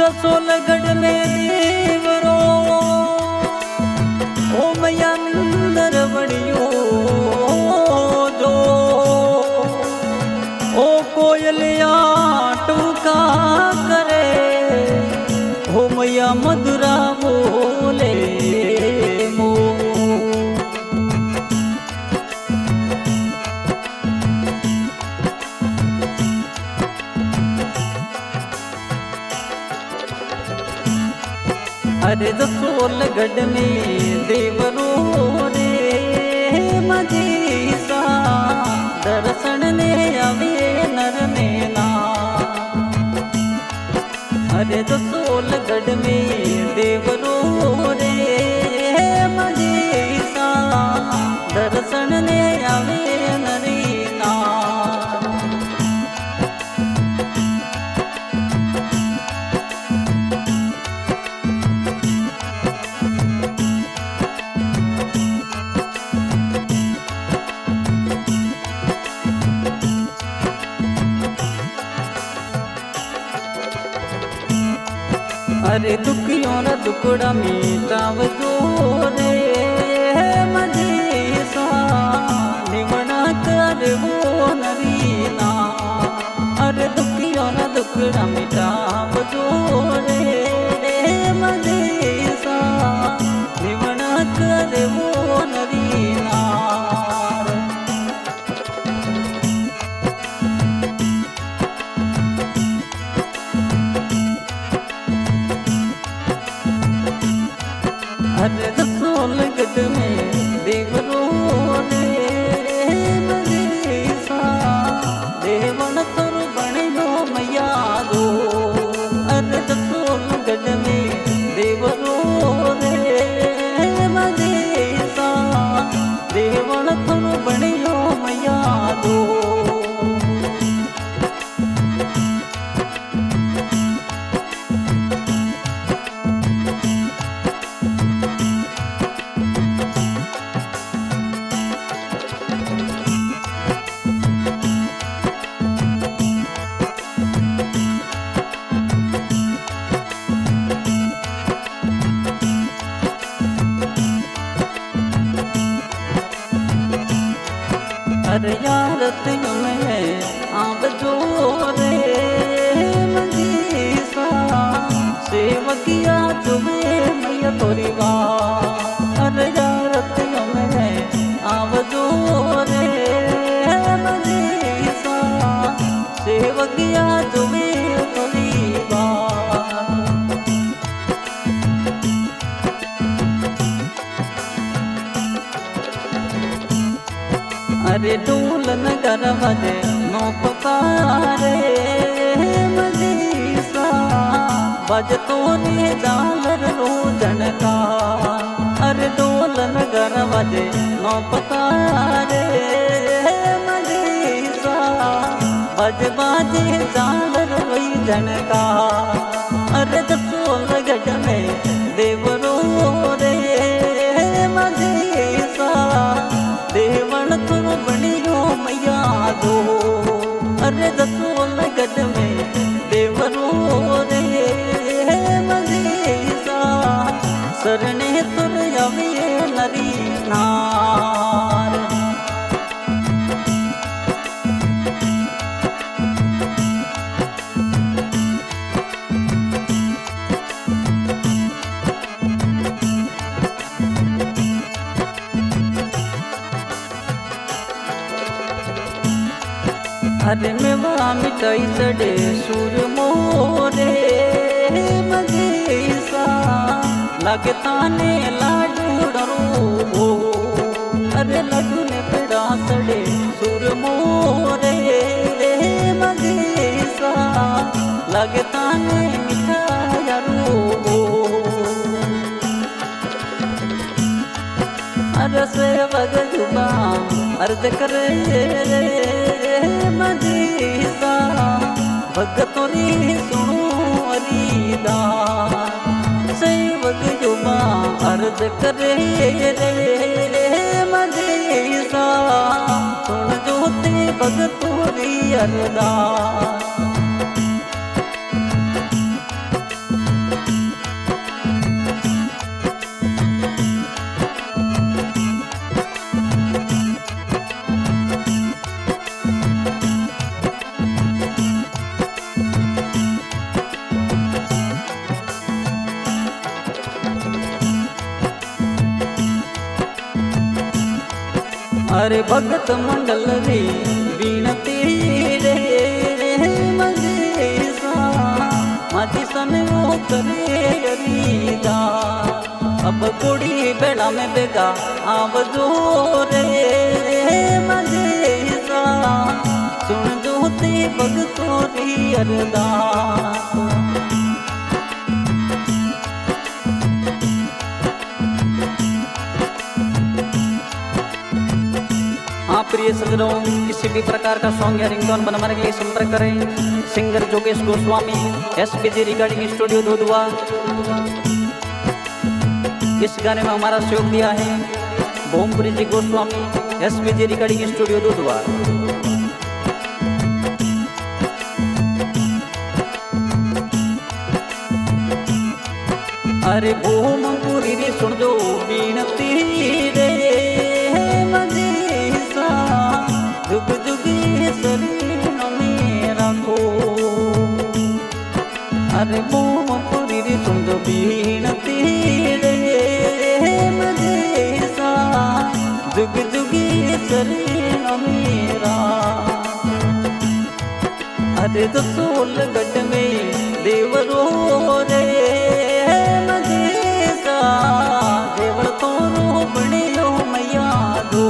जसोलगढ़ में देवरो ओ मैया अंदर बड़ियो जो ओ कोयलिया टूका करे ओ मैया मधुरा बोले मो अरे जसोलगढ़ में देवरो रे मजीसा दर्शन ने अवे नर नेना। अरे जसोलगढ़ में देवरो रे मजीसा दर्शन ने अवे नरीना। अरे दुखियों न दुकड़ा मीटाव जो रे मजीसा निवड़ा कर वो नरीना। अरे दुखियों न दुकड़ा मीटाव जो रे मजीसा निवड़ा कर वो नरीना। अरे जसोलगढ़ में देवरो रे मजीसा देवन तुर बणियो मैया दो। अरे जसोलगढ़ में देवरो रे मजीसा देवन तुर बणियो मैया दो। अरे यार तुम में आब जो रे मजीसा सेवकिया तुम्हें मैया तोरी बात। अरे यार तुम में आब जो रे मजीसा सेवकिया तुम्हें तोरी बात। अरे ढोल नगर बजे नो पतारे मजीसा बजतो ने झालर रोजन का। अरे ढोल नगर बजे नो पतारे मजीसा बज बाजे झालर रोजन का। अरे जसोलगढ़ में देवरो रे मजीसा देवन तुर बणियो मैया दो। अरे जसोलगढ़ में देवरो रे मजीसा सरने तुर अवे नरी नार। अरे मेवा मिठाई चढ़े सुर मोरे मजीसा लगे ताने लाडू डरो। अरे लड्डू ने पेड़ा चढ़े सुर मोरे मजीसा लगे ताने मिठाई रो। अरे सेवक जुबा अर्ज करे मजीसा भगतोरी सुनो अरीदा। सेवक जुबा अर्ज करे मजीसा सुन जोते भगतोरी अरदास। अरे भगत मंडल रे विनती रे मजेसा माची सन वो करे अरीदा अब कुड़ी बेड़ा में बेगा आव जो रे मजेसा सुन जो ते भगतों री अरदास। हाँ प्रिय सज्जनों, किसी भी प्रकार का सॉन्ग या रिंगटोन बनवाने के लिए संपर्क करें सिंगर जोगेश Goswami, SPG recording studio Dudhwa. इस गाने में हमारा सहयोग दिया है Bhompuri ji Goswami, SPG recording studio Dudhwa. अरे भोमपुरी रे सुन जो बीनती रे जुग जुगी शरीर में रखो। अरे भोमपुरी रे सुन जो बीनती रे मजेसा जुग जुगी शरीर मेरा। अरे तो सोलगढ़ में देवरो रे मजेसा देवर तो बने लो मैया दो।